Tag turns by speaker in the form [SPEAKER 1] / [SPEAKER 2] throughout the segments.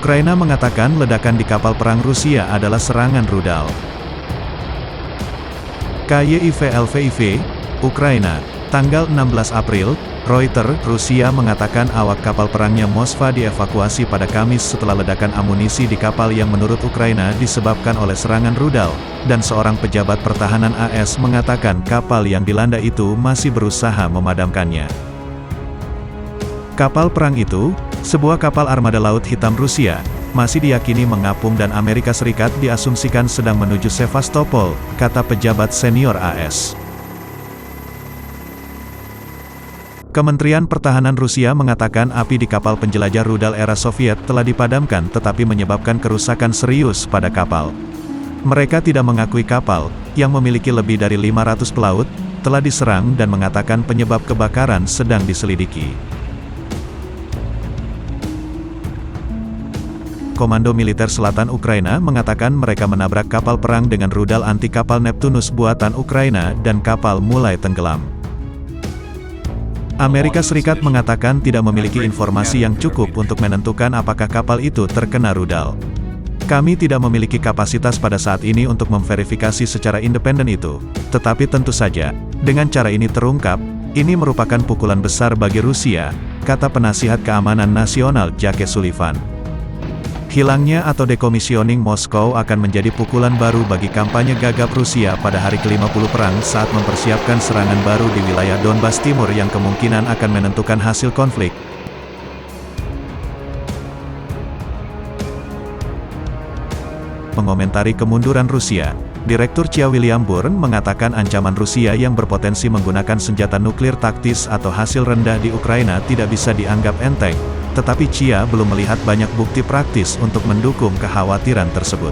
[SPEAKER 1] Ukraina mengatakan ledakan di kapal perang Rusia adalah serangan rudal. KYIV-LVIV, Ukraina, tanggal 16 April, Reuters, Rusia mengatakan awak kapal perangnya Moskva dievakuasi pada Kamis setelah ledakan amunisi di kapal yang menurut Ukraina disebabkan oleh serangan rudal, dan seorang pejabat pertahanan AS mengatakan kapal yang dilanda itu masih berusaha memadamkannya. Kapal perang itu, sebuah kapal armada Laut Hitam Rusia, masih diyakini mengapung dan Amerika Serikat diasumsikan sedang menuju Sevastopol, kata pejabat senior AS. Kementerian Pertahanan Rusia mengatakan api di kapal penjelajah rudal era Soviet telah dipadamkan tetapi menyebabkan kerusakan serius pada kapal. Mereka tidak mengakui kapal, yang memiliki lebih dari 500 pelaut, telah diserang dan mengatakan penyebab kebakaran sedang diselidiki. Komando Militer Selatan Ukraina mengatakan mereka menabrak kapal perang dengan rudal anti kapal Neptunus buatan Ukraina dan kapal mulai tenggelam. Amerika Serikat mengatakan tidak memiliki informasi yang cukup untuk menentukan apakah kapal itu terkena rudal. Kami tidak memiliki kapasitas pada saat ini untuk memverifikasi secara independen itu, tetapi tentu saja, dengan cara ini terungkap, ini merupakan pukulan besar bagi Rusia, kata penasihat keamanan nasional Jake Sullivan. Hilangnya atau dekomisioning Moskow akan menjadi pukulan baru bagi kampanye gagap Rusia pada hari ke-50 perang saat mempersiapkan serangan baru di wilayah Donbas Timur yang kemungkinan akan menentukan hasil konflik. Mengomentari kemunduran Rusia, Direktur CIA William Burns mengatakan ancaman Rusia yang berpotensi menggunakan senjata nuklir taktis atau hasil rendah di Ukraina tidak bisa dianggap enteng. Tetapi CIA belum melihat banyak bukti praktis untuk mendukung kekhawatiran tersebut.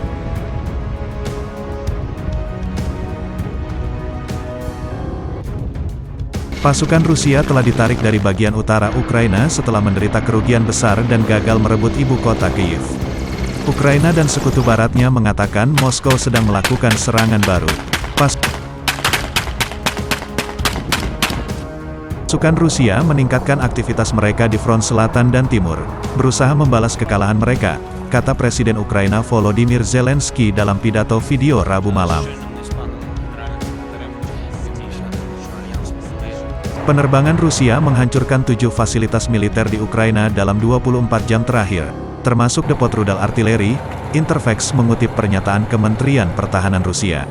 [SPEAKER 1] Pasukan Rusia telah ditarik dari bagian utara Ukraina setelah menderita kerugian besar dan gagal merebut ibu kota Kyiv. Ukraina dan sekutu baratnya mengatakan Moskow sedang melakukan serangan baru. Pasukan Rusia meningkatkan aktivitas mereka di front selatan dan timur, berusaha membalas kekalahan mereka, kata Presiden Ukraina Volodymyr Zelensky dalam pidato video Rabu malam. Penerbangan Rusia menghancurkan 7 fasilitas militer di Ukraina dalam 24 jam terakhir, termasuk depot rudal artileri, Interfax mengutip pernyataan Kementerian Pertahanan Rusia.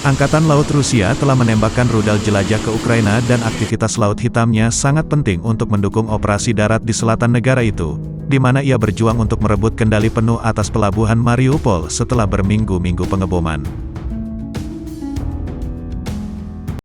[SPEAKER 1] Angkatan Laut Rusia telah menembakkan rudal jelajah ke Ukraina dan aktivitas Laut Hitamnya sangat penting untuk mendukung operasi darat di selatan negara itu, di mana ia berjuang untuk merebut kendali penuh atas pelabuhan Mariupol setelah berminggu-minggu pengeboman.